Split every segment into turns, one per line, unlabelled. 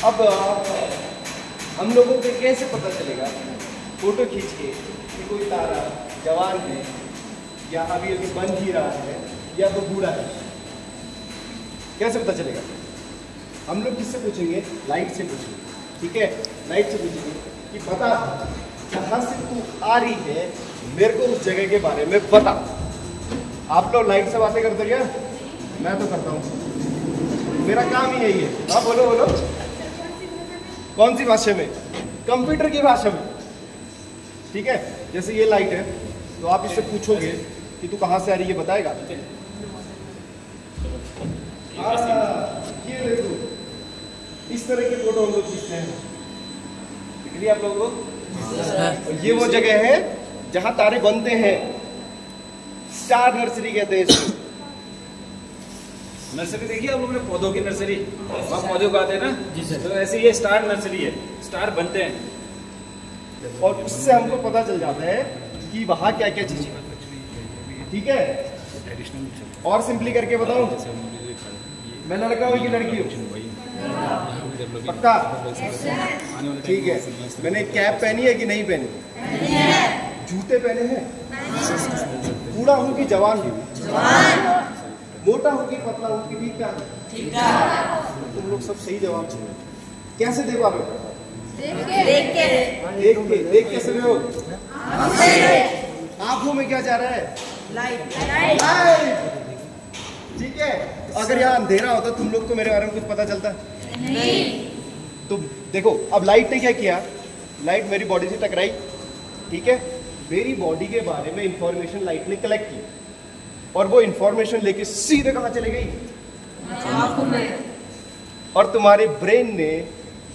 अब हम लोगों को कैसे पता चलेगा फोटो खींच के कि कोई तारा जवान है या अभी अभी बन ही रहा है या तो बूढ़ा है? कैसे पता चलेगा? हम लोग किससे पूछेंगे? लाइट से पूछेंगे। ठीक है, लाइट से पूछेंगे कि बता जहाँ से तू आ रही है मेरे को उस जगह के बारे में बता। आप लोग लाइट से बातें करते क्या? मैं तो करता हूँ, मेरा काम ही यही है। हाँ बोलो बोलो। कौन सी भाषा में? कंप्यूटर की भाषा में। ठीक है, जैसे ये लाइट है तो आप इससे पूछोगे कि तू कहाँ से आ रही है, बताएगा? ये देखो, इस तरह की फोटो हम लोग खींचते हैं। दिख रही है आप लोगों को? ये वो जगह है जहां तारे बनते हैं। स्टार नर्सरी कहते हैं इसको।
नर्सरी देखिए आप लोगों ने, पौधों की नर्सरी, वहाँ पौधे उगाते हैं ना जी सर। तो ऐसे ये स्टार नर्सरी है, स्टार बनते हैं
और उससे हमको पता चल जाता है कि वहाँ क्या क्या चीजें हैं। ठीक है, और सिंपली करके बताऊं, मैं लड़का हूँ कि लड़की हूँ? पक्का? ठीक है, मैंने कैप पहनी है कि नहीं पहनी? जूते पहने हैं? बूढ़ा हूँ कि जवान हूँ? मोटा हूँ कि पतला हूँ कि ठीक ठाक? तुम लोग सब सही जवाब चाहिए। कैसे देखो आप? देख कैसे रहे हो? आंखों में क्या जा रहा है? लाइट। ठीक है, अगर यहाँ अंधेरा होता तुम लोग को मेरे बारे में कुछ पता चलता? नहीं। तो देखो, अब लाइट ने क्या किया? लाइट मेरी बॉडी से टकराई। ठीक है, मेरी बॉडी के बारे में इंफॉर्मेशन लाइट ने कलेक्ट की और वो इंफॉर्मेशन लेके सीधे कहाँ चले गई? आँखों में। और तुम्हारे ब्रेन ने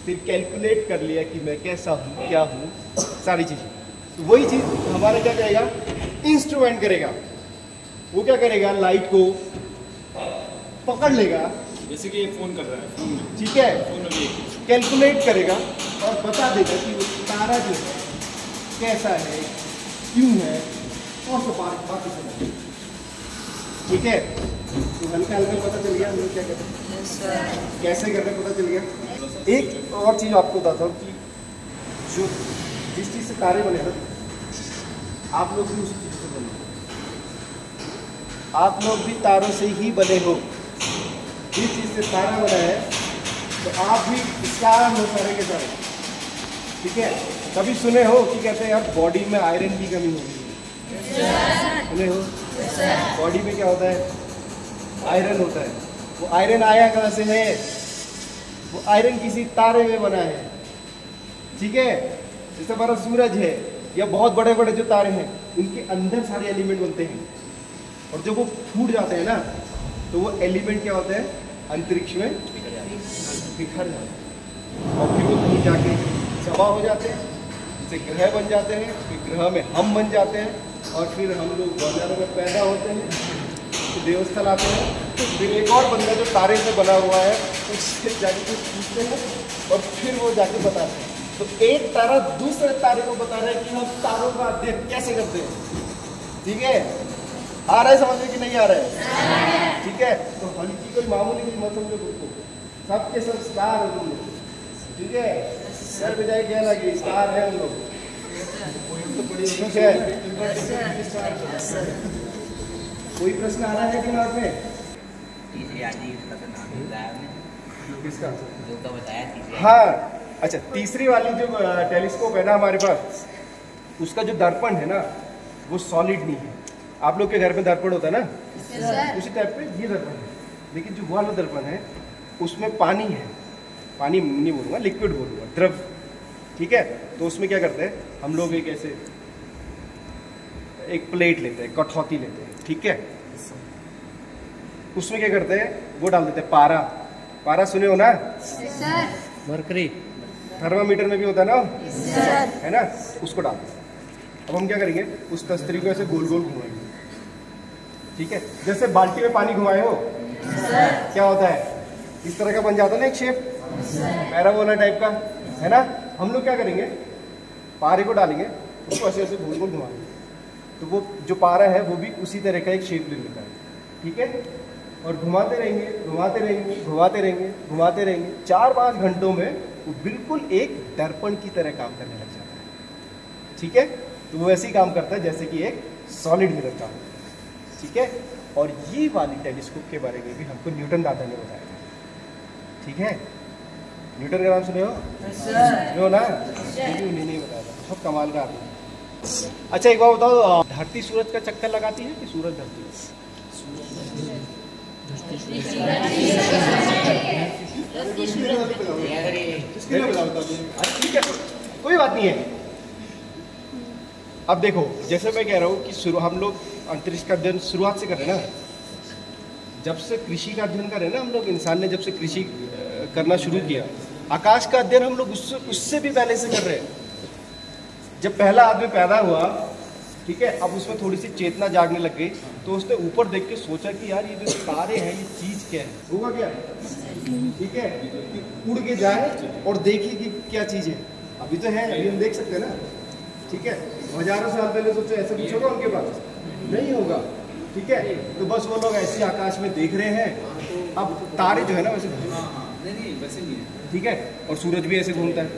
फिर कैलकुलेट कर लिया कि मैं कैसा हूँ, क्या हूँ, सारी चीजें। तो वही चीज हमारा क्या करेगा? इंस्ट्रूमेंट करेगा। वो क्या करेगा? लाइट को पकड़ लेगा,
जैसे कि ये फोन कर रहा है, फोन में।
ठीक है,
फोन में
कैलकुलेट करेगा और बता देगा कि वो तारा जो है कैसा है, क्यों है, और तो बाकी सब। ठीक है, तो हल्का हल्का पता चल गया हम लोग क्या करते हैं, कैसे करते पता चल गया। एक और चीज आपको बताता हूँ कि जो जिस चीज से तारे बने ना, आप लोग भी उसी चीज से बने। आप लोग भी तारों से ही बने हो। जिस चीज से तारा बना है तो आप भी स्टार हो सारे के सारे। ठीक है, कभी सुने हो कि कहते हैं यार बॉडी में आयरन की कमी हो गई है? सुने हो? बॉडी में क्या होता है? आयरन होता है। वो आयरन आया कहाँ से है? वो आयरन किसी तारे में बना है। ठीक है, जैसे हमारा सूरज है या बहुत बड़े बड़े जो तारे हैं उनके अंदर सारे एलिमेंट बनते हैं और जब वो फूट जाते हैं ना तो वो एलिमेंट क्या होता है? अंतरिक्ष में बिखर जाते हैं और फिर वो कहीं जाके जमा हो जाते हैं, जैसे ग्रह बन जाते हैं, फिर ग्रह में हम बन जाते हैं और फिर हम लोग बाजारों में पैदा होते हैं, फिर देवस्थल आते हैं, फिर एक और बंदा जो तारे से बना हुआ है उससे जाके कुछ पूछते हैं और फिर वो जाके बताते हैं। तो एक तारा दूसरे तारे को बता रहा है कि हम तारों का अध्ययन कैसे करते हैं। ठीक है, आ रहा है समझ में कि नहीं आ रहा है? ठीक है, तो हल्की कोई मामूली कोई मत समझो खुद को, सबके सब स्टार हो तुम लोग। ठीक है, घर पे जाए क्या लगे? स्टार है हम लोग। ठीक है, कोई प्रश्न आ रहा है दिमाग में? किसका? हाँ, अच्छा, तीसरी वाली जो टेलीस्कोप है ना हमारे पास, उसका जो दर्पण है ना वो सॉलिड नहीं है। आप लोग के घर में दर्पण होता है ना, उसी टाइप पे ये दर्पण है, लेकिन जो वाला दर्पण है उसमें पानी है। पानी नहीं बोलूँगा, लिक्विड बोलूँगा, द्रव। ठीक है, तो उसमें क्या करते हैं हम लोग? एक ऐसे एक प्लेट लेते हैं, कठौती लेते हैं। ठीक है, उसमें क्या करते हैं? वो डाल देते हैं पारा। पारा सुने हो ना? मरकरी थर्मामीटर में भी होता है ना, है ना, उसको डाल देते हैं। अब हम क्या करेंगे? उस तस्तरी को ऐसे गोल गोल घुमाएंगे। ठीक है, जैसे बाल्टी में पानी घुमाए हो क्या होता है? इस तरह का बन जाता है ना एक शेप, पैराबोला टाइप का, है ना। हम लोग क्या करेंगे? पारे को डालेंगे, उसको ऐसे ऐसे गोल गोल घुमाएंगे, तो वो जो पारा है वो भी उसी तरह का एक शेप ले लेता है। ठीक है, और घुमाते रहेंगे, घुमाते रहेंगे, घुमाते रहेंगे, घुमाते रहेंगे। 4-5 घंटों में वो बिल्कुल एक दर्पण की तरह काम करने लग जाता है। ठीक है, तो वो ऐसे ही काम करता है जैसे कि एक सॉलिड मिरर काम। ठीक है, और ये वाली टेलीस्कोप के बारे में भी हमको न्यूटन दादा ने बताया था। ठीक है, न्यूटन का नाम सुने हो? सुने हो ना? नहीं बताया था, बहुत कमाल का आदमी। अच्छा एक बात बताओ, धरती सूरज का चक्कर लगाती है कि सूरज धरती? ठीक है, कोई बात नहीं है। अब देखो, जैसे मैं कह रहा हूँ कि हम लोग अंतरिक्ष का अध्ययन शुरुआत से कर रहे हैं ना, जब से कृषि का अध्ययन कर रहे हैं ना हम लोग, इंसान ने जब से कृषि करना शुरू किया, आकाश का अध्ययन हम लोग उससे भी पहले से कर रहे हैं। जब पहला आदमी पैदा हुआ, ठीक है, अब उसमें थोड़ी सी चेतना जागने लग गई, तो उसने ऊपर देख के सोचा कि यार ये जो तारे हैं ये चीज क्या है, होगा क्या? ठीक है, कि उड़ के जाए और देखिए कि क्या चीज है। अभी तो है, अभी हम देख सकते हैं ना। ठीक है, हजारों साल पहले सोचो ऐसा कुछ होगा उनके पास? नहीं होगा। ठीक है, तो बस वो लोग ऐसे आकाश में देख रहे हैं। अब तारे जो है ना वैसे
वैसे नहीं है।
ठीक है, और सूरज भी ऐसे घूमता है,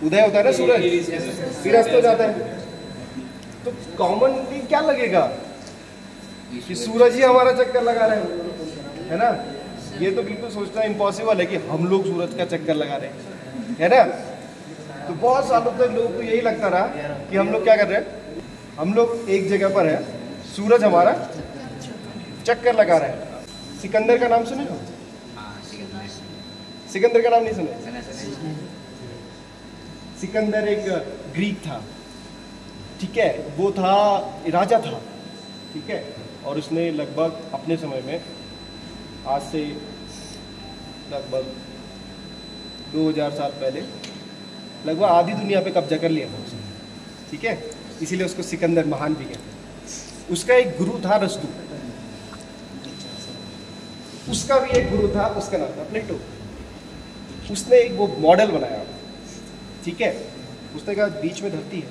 उदय होता है ना सूरज, फिर अस्त हो जाता है। तो कॉमनली क्या लगेगा कि सूरज ही हमारा चक्कर लगा रहे है ना? ये तो बिल्कुल सोचना इम्पॉसिबल है कि हम लोग सूरज का चक्कर लगा रहे हैं, है ना? तो बहुत सालों तक लोगों को यही लगता रहा कि हम लोग क्या कर रहे हैं, हम लोग एक जगह पर है, सूरज हमारा चक्कर लगा रहा है। सिकंदर का नाम सुने हो? सिकंदर का नाम नहीं सुने? सिकंदर एक ग्रीक था। ठीक है, वो था राजा था। ठीक है, और उसने लगभग अपने समय में, आज से लगभग 2000 साल पहले, लगभग आधी दुनिया पे कब्जा कर लिया था उसने। ठीक है, इसीलिए उसको सिकंदर महान भी कहते हैं। उसका एक गुरु था रस्तु, उसका भी एक गुरु था, उसका नाम था प्लेटो। उसने एक वो मॉडल बनाया। ठीक है, उसने कहा बीच में धरती है,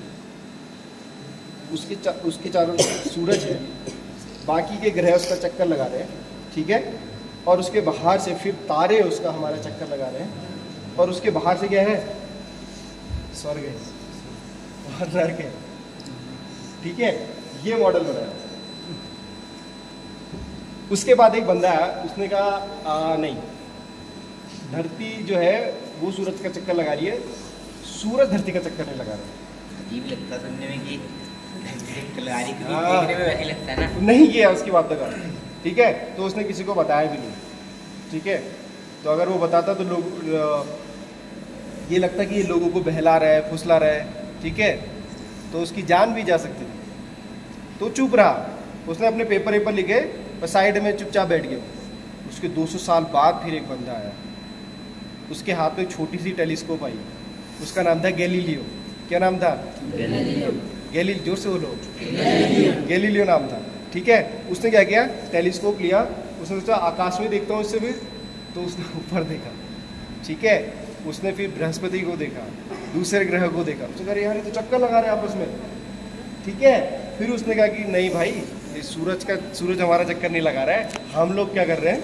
उसके चारों सूरज है, बाकी के ग्रह उसका चक्कर लगा रहे हैं। ठीक है, और उसके बाहर से फिर तारे उसका हमारा चक्कर लगा रहे हैं, और उसके बाहर से क्या है? स्वर्ग है और नरक है। ठीक है, ये मॉडल बनाया। उसके बाद एक बंदा आया, उसने कहा नहीं, धरती जो है वो सूरज का चक्कर लगा रही है, सूरज धरती का चक्कर नहीं लगा रहा।
अजीब लगता सुनने में कि देखने में वैसे लगता है ना।
नहीं किया उसकी बात का। ठीक है, तो उसने किसी को बताया भी नहीं। ठीक है, तो अगर वो बताता तो लोग ये लगता कि ये लोगों को बहला रहा है, फुसला रहा है। ठीक है, तो उसकी जान भी जा सकती थी। तो चुप रहा, उसने अपने पेपर लिखे और साइड में चुपचाप बैठ गया। उसके 200 साल बाद फिर एक बंदा आया, उसके हाथ में छोटी सी टेलीस्कोप आई, उसका नाम था गैलीलियो। क्या नाम था? गैलीलियो, जोर से बोलो। गैलीलियो नाम था। ठीक है, उसने क्या किया, टेलीस्कोप लिया, उसने सोचा आकाश में देखता हूँ इससे भी, तो उसने ऊपर देखा। ठीक है, उसने फिर बृहस्पति को देखा, दूसरे ग्रह को देखा, उसने कहा यार ये तो चक्कर लगा रहे आपस में। ठीक है, फिर उसने कहा कि नहीं भाई, ये सूरज हमारा चक्कर नहीं लगा रहा है, हम लोग क्या कर रहे हैं,